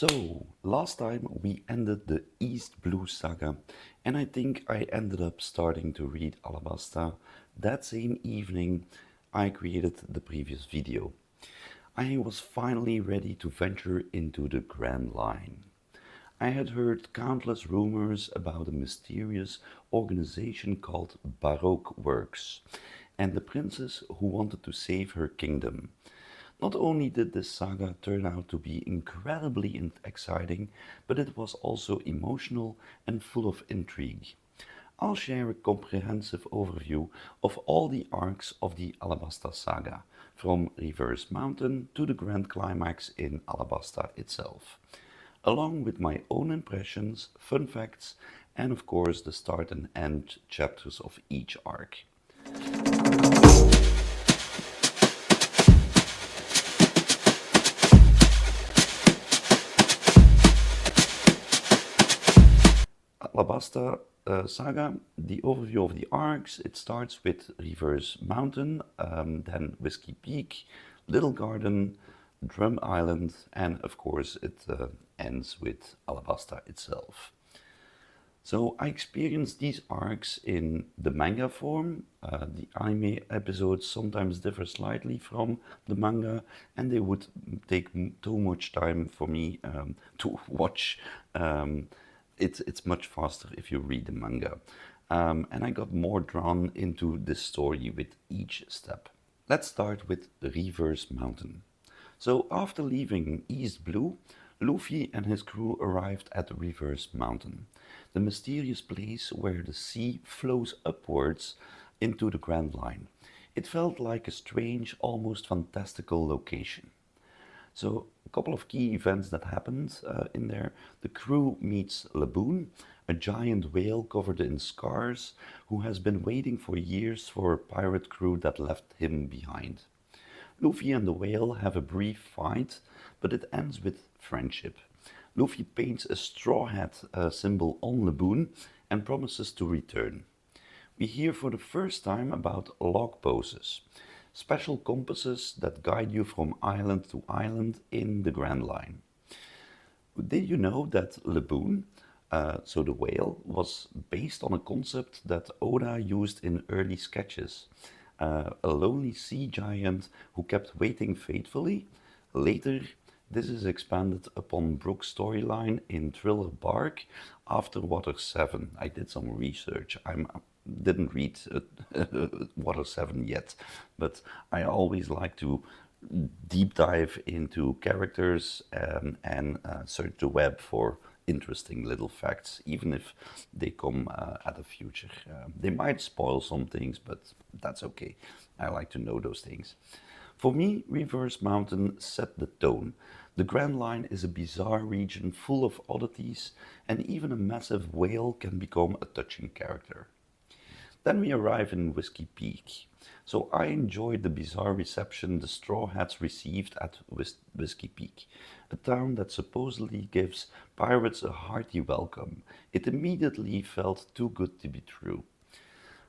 So, last time we ended the East Blue saga, and I think I ended up starting to read Alabasta that same evening I created the previous video. I was finally ready to venture into the Grand Line. I had heard countless rumors about a mysterious organization called Baroque Works and the princess who wanted to save her kingdom. Not only did this saga turn out to be incredibly exciting, but it was also emotional and full of intrigue. I'll share a comprehensive overview of all the arcs of the Alabasta Saga, from Reverse Mountain to the grand climax in Alabasta itself, along with my own impressions, fun facts, and of course the start and end chapters of each arc. Alabasta Saga, the overview of the arcs. It starts with Reverse Mountain, then Whiskey Peak, Little Garden, Drum Island, and of course it ends with Alabasta itself. So I experienced these arcs in the manga form. The anime episodes sometimes differ slightly from the manga, and they would take too much time for me to watch. It's much faster if you read the manga. And I got more drawn into this story with each step. Let's start with Reverse Mountain. So after leaving East Blue, Luffy and his crew arrived at Reverse Mountain, the mysterious place where the sea flows upwards into the Grand Line. It felt like a strange, almost fantastical location. So, a couple of key events that happened in there. The crew meets Laboon, a giant whale covered in scars who has been waiting for years for a pirate crew that left him behind. Luffy and the whale have a brief fight, but it ends with friendship. Luffy paints a straw hat symbol on Laboon and promises to return. We hear for the first time about log poses, special compasses that guide you from island to island in the Grand Line. Did you know that Laboon, so the whale, was based on a concept that Oda used in early sketches? A lonely sea giant who kept waiting faithfully. Later, this is expanded upon Brook's storyline in Thriller Bark after Water 7. I did some research. I didn't read Water 7 yet, but I always like to deep dive into characters and search the web for interesting little facts, even if they come at the future. They might spoil some things, but that's okay. I like to know those things. For me, Reverse Mountain set the tone. The Grand Line is a bizarre region full of oddities, and even a massive whale can become a touching character. Then we arrive in Whiskey Peak. So I enjoyed the bizarre reception the Straw Hats received at Whiskey Peak, a town that supposedly gives pirates a hearty welcome. It immediately felt too good to be true.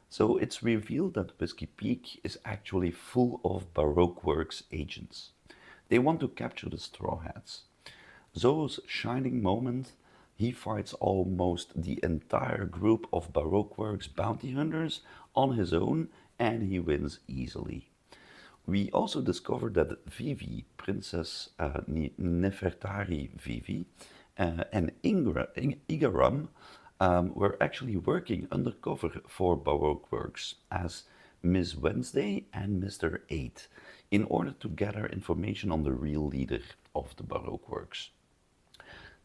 So it's revealed that Whiskey Peak is actually full of Baroque Works agents. They want to capture the Straw Hats. Zo's shining moment, he fights almost the entire group of Baroque Works bounty hunters on his own, and he wins easily. We also discover that Vivi, Princess Nefertari Vivi, and Igaram were actually working undercover for Baroque Works as Miss Wednesday and Mr. 8 in order to gather information on the real leader of the Baroque Works.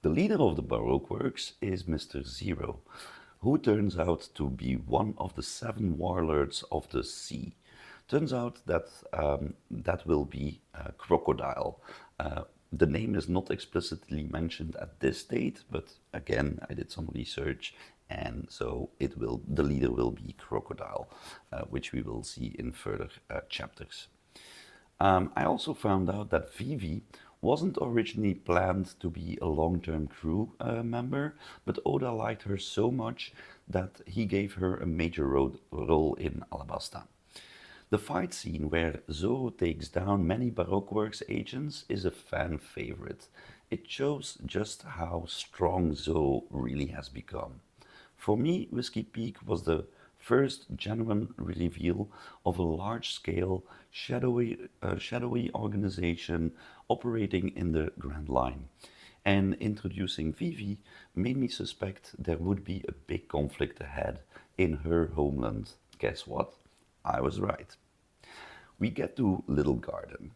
The leader of the Baroque Works is Mr. Zero, who turns out to be one of the 7 warlords of the sea. Turns out that that will be Crocodile. The name is not explicitly mentioned at this date, but again, I did some research, and so the leader will be Crocodile, which we will see in further chapters. I also found out that Vivi wasn't originally planned to be a long-term crew member, but Oda liked her so much that he gave her a major role in Alabasta. The fight scene where Zoro takes down many Baroque Works agents is a fan favorite, It shows just how strong Zoe really has become. For me, Whiskey Peak was the first genuine reveal of a large-scale, shadowy organization operating in the Grand Line. And introducing Vivi made me suspect there would be a big conflict ahead in her homeland. Guess what? I was right. We get to Little Garden.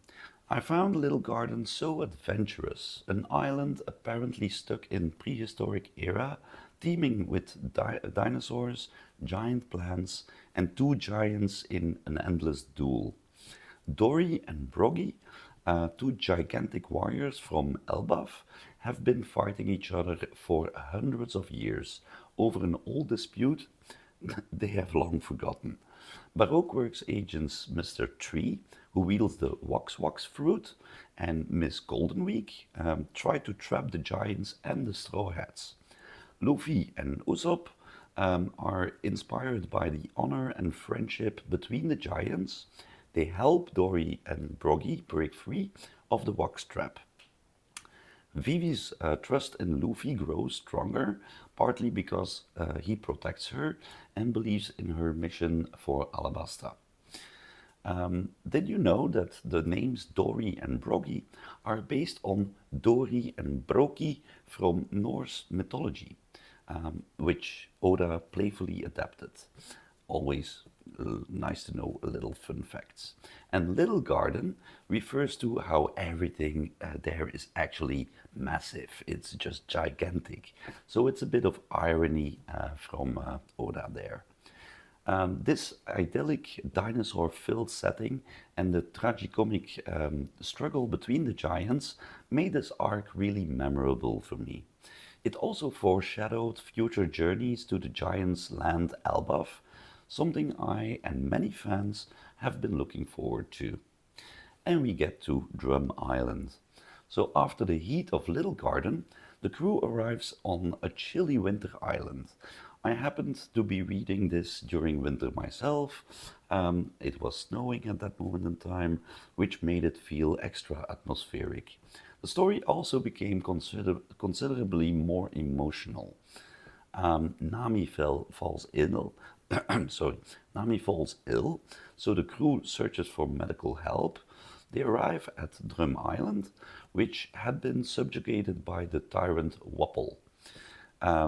I found Little Garden so adventurous, an island apparently stuck in prehistoric era, teeming with dinosaurs, giant plants, and two giants in an endless duel. Dory and Broggy, two gigantic warriors from Elbaf, have been fighting each other for hundreds of years over an old dispute they have long forgotten. Baroqueworks agents Mr. Tree, who wields the Wax Wax fruit, and Miss Goldenweek try to trap the giants and the Straw Hats. Luffy and Usopp are inspired by the honor and friendship between the giants. They help Dory and Broggy break free of the wax trap. Vivi's trust in Luffy grows stronger, partly because he protects her and believes in her mission for Alabasta. Did you know that the names Dory and Broggy are based on Dori and Broki from Norse mythology, which Oda playfully adapted? Always nice to know a little fun facts. And Little Garden refers to how everything there is actually massive. It's just gigantic. So it's a bit of irony from Oda there. This idyllic dinosaur-filled setting and the tragicomic struggle between the giants made this arc really memorable for me. It also foreshadowed future journeys to the giants' land Elbaf, something I and many fans have been looking forward to. And we get to Drum Island. So after the heat of Little Garden, the crew arrives on a chilly winter island. I happened to be reading this during winter myself. It was snowing at that moment in time, which made it feel extra atmospheric. The story also became considerably more emotional. Nami falls ill. Sorry, Nami falls ill, so the crew searches for medical help. They arrive at Drum Island, which had been subjugated by the tyrant Wapol.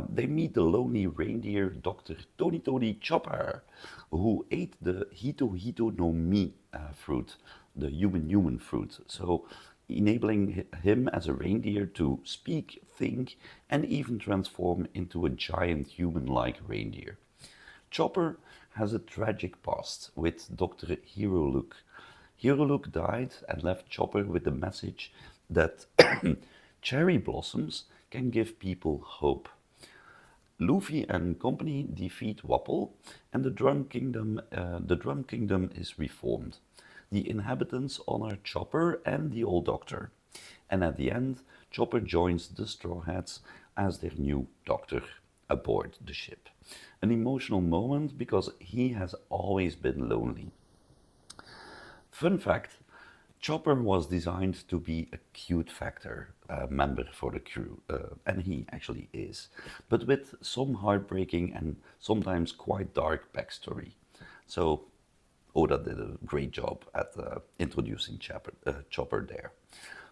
They meet the lonely reindeer Dr. Tony Chopper, who ate the Hito Hito no Mi fruit, the human fruit, so enabling him as a reindeer to speak, think, and even transform into a giant human-like reindeer. Chopper has a tragic past with Dr. Hero Luke. Hero Luke died and left Chopper with the message that cherry blossoms can give people hope. Luffy and company defeat Wapol, and the Drum Kingdom is reformed. The inhabitants honor Chopper and the Old Doctor, and at the end, Chopper joins the Straw Hats as their new doctor aboard the ship. An emotional moment because he has always been lonely. Fun fact, Chopper was designed to be a cute factor member for the crew, and he actually is, but with some heartbreaking and sometimes quite dark backstory. So Oda did a great job at introducing Chopper there.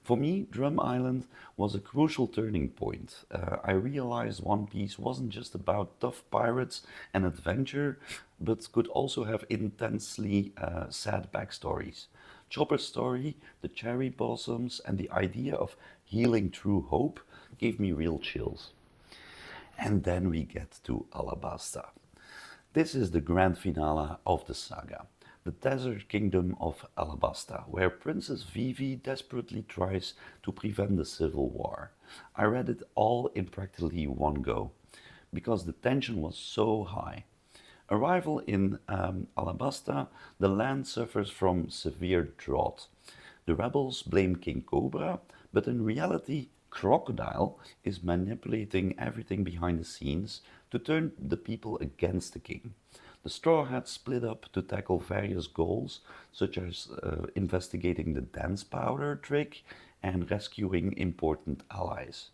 For me, Drum Island was a crucial turning point. I realized One Piece wasn't just about tough pirates and adventure, but could also have intensely sad backstories. Chopper's story, the cherry blossoms, and the idea of healing through hope gave me real chills. And then we get to Alabasta. This is the grand finale of the saga, the desert kingdom of Alabasta, where Princess Vivi desperately tries to prevent the civil war. I read it all in practically one go, because the tension was so high. Arrival in Alabasta, the land suffers from severe drought. The rebels blame King Cobra, but in reality, Crocodile is manipulating everything behind the scenes to turn the people against the king. The Straw Hats split up to tackle various goals, such as investigating the dance powder trick and rescuing important allies.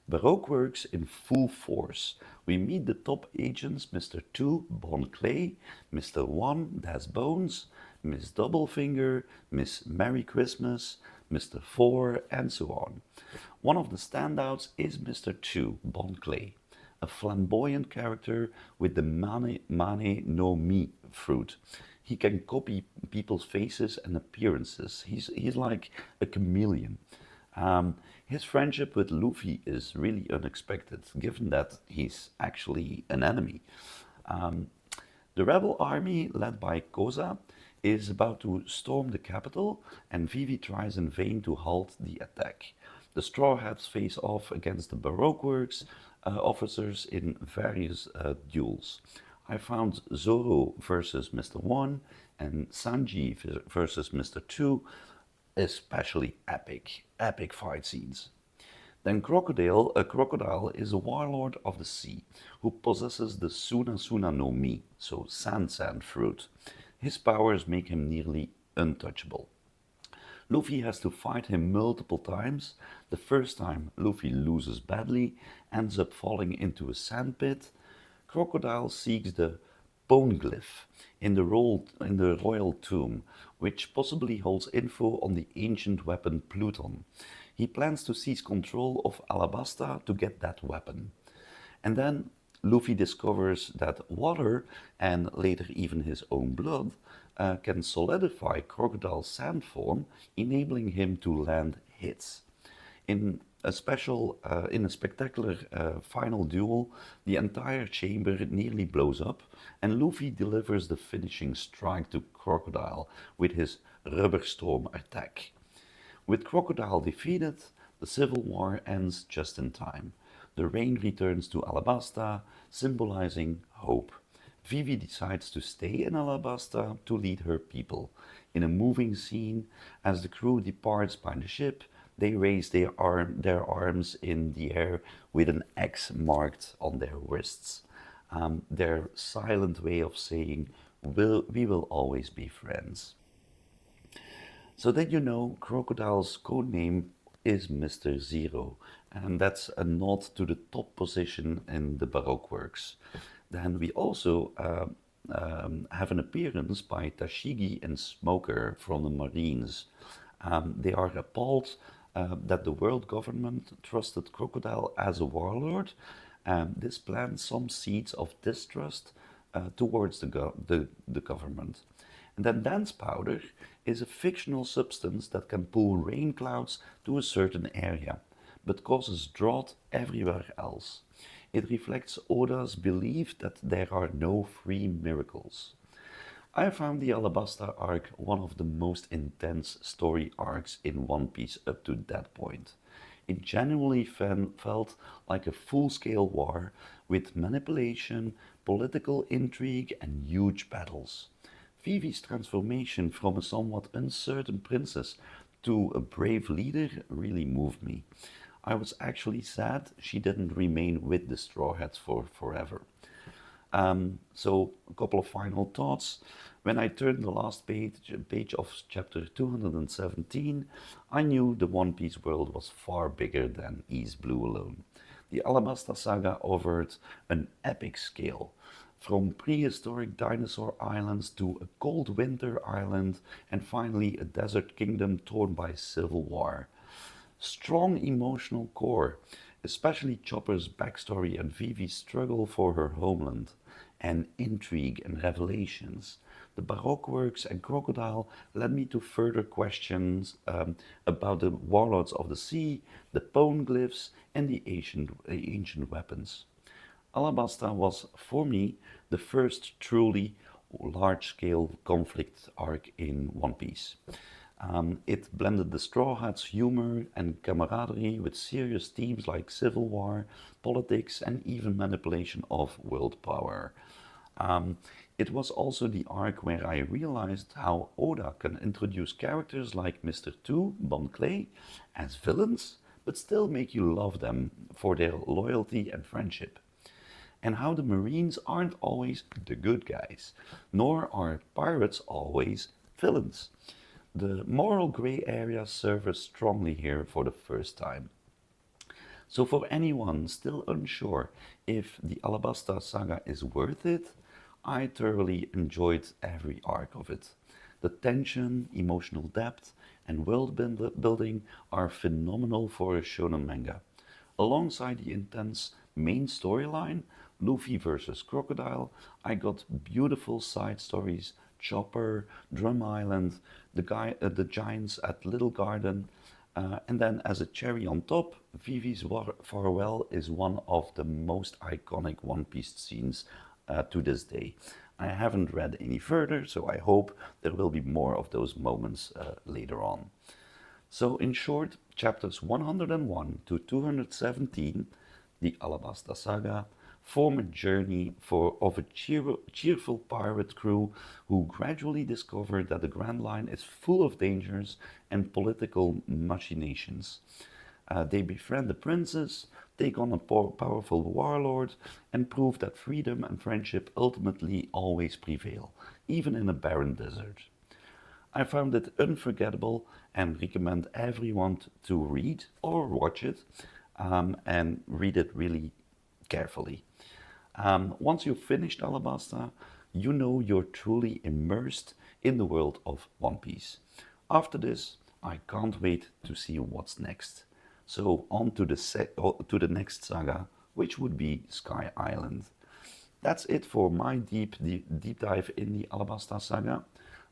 Baroque works in full force. We meet the top agents Mr. 2, Bon Clay, Mr. 1, Das Bones, Miss Doublefinger, Miss Merry Christmas, Mr. 4, and so on. One of the standouts is Mr. 2, Bon Clay, a flamboyant character with the mane no mi fruit. He can copy people's faces and appearances. He's like a chameleon. His friendship with Luffy is really unexpected, given that he's actually an enemy. Um, the rebel army, led by Koza, is about to storm the capital, and Vivi tries in vain to halt the attack. The Straw Hats face off against the Baroque Works officers in various duels. I found Zoro versus Mr. 1 and Sanji versus Mr. 2 especially epic fight scenes. Then Crocodile is a warlord of the sea who possesses the Suna Suna no Mi, so sand fruit. His powers make him nearly untouchable. Luffy has to fight him multiple times. The first time, Luffy loses badly, ends up falling into a sandpit. Crocodile seeks the Poneglyph in the royal tomb, which possibly holds info on the ancient weapon Pluton. He plans to seize control of Alabasta to get that weapon. And then Luffy discovers that water, and later even his own blood, can solidify Crocodile's sand form, enabling him to land hits. In a spectacular final duel, the entire chamber nearly blows up, and Luffy delivers the finishing strike to Crocodile with his rubber storm attack. With Crocodile defeated, the civil war ends just in time. The rain returns to Alabasta, symbolizing hope. Vivi decides to stay in Alabasta to lead her people. In a moving scene, as the crew departs by the ship, they raise their arms in the air with an X marked on their wrists. Their silent way of saying, we will always be friends. So then you know Crocodile's code name is Mr. Zero, and that's a nod to the top position in the Baroque works. Then we also have an appearance by Tashigi and Smoker from the Marines. They are appalled that the world government trusted Crocodile as a warlord. This plants some seeds of distrust towards the government. And then dance powder is a fictional substance that can pull rain clouds to a certain area, but causes drought everywhere else. It reflects Oda's belief that there are no free miracles. I found the Alabasta arc one of the most intense story arcs in One Piece up to that point. It genuinely felt like a full-scale war with manipulation, political intrigue and huge battles. Vivi's transformation from a somewhat uncertain princess to a brave leader really moved me. I was actually sad she didn't remain with the Straw Hats for forever. So a couple of final thoughts. When I turned the last page of chapter 217, I knew the One Piece world was far bigger than East Blue alone. The Alabasta Saga offered an epic scale, from prehistoric dinosaur islands to a cold winter island, and finally a desert kingdom torn by civil war. Strong emotional core, especially Chopper's backstory and Vivi's struggle for her homeland, and intrigue and revelations. The Baroque works and Crocodile led me to further questions about the warlords of the sea, the poneglyphs, and the ancient weapons. Alabasta was, for me, the first truly large-scale conflict arc in One Piece. It blended the Straw Hats' humor and camaraderie with serious themes like civil war, politics, and even manipulation of world power. It was also the arc where I realized how Oda can introduce characters like Mr. 2, Bon Clay, as villains, but still make you love them for their loyalty and friendship. And how the Marines aren't always the good guys, nor are pirates always villains. The moral gray area surfaces strongly here for the first time. So for anyone still unsure if the Alabasta Saga is worth it, I thoroughly enjoyed every arc of it. The tension, emotional depth, and world building are phenomenal for a shonen manga. Alongside the intense main storyline, Luffy versus Crocodile, I got beautiful side stories, Chopper, Drum Island, the giants at Little Garden, and then as a cherry on top, Vivi's farewell is one of the most iconic One Piece scenes to this day. I haven't read any further, so I hope there will be more of those moments later on. So in short, chapters 101 to 217, the Alabasta Saga, form a journey of a cheerful pirate crew who gradually discover that the Grand Line is full of dangers and political machinations. They befriend the princess, take on a powerful warlord, and prove that freedom and friendship ultimately always prevail, even in a barren desert. I found it unforgettable and recommend everyone to read or watch it and read it really carefully. Once you've finished Alabasta, you know you're truly immersed in the world of One Piece. After this, I can't wait to see what's next. So on to the next saga, which would be Sky Island. That's it for my deep dive in the Alabasta Saga.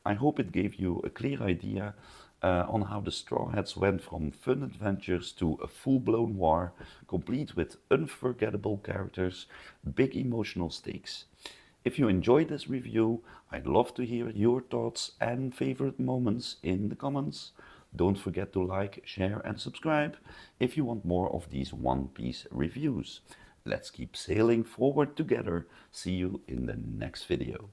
I hope it gave you a clear idea on how the Straw Hats went from fun adventures to a full-blown war, complete with unforgettable characters, big emotional stakes. If you enjoyed this review, I'd love to hear your thoughts and favorite moments in the comments. Don't forget to like, share and subscribe if you want more of these One Piece reviews. Let's keep sailing forward together. See you in the next video.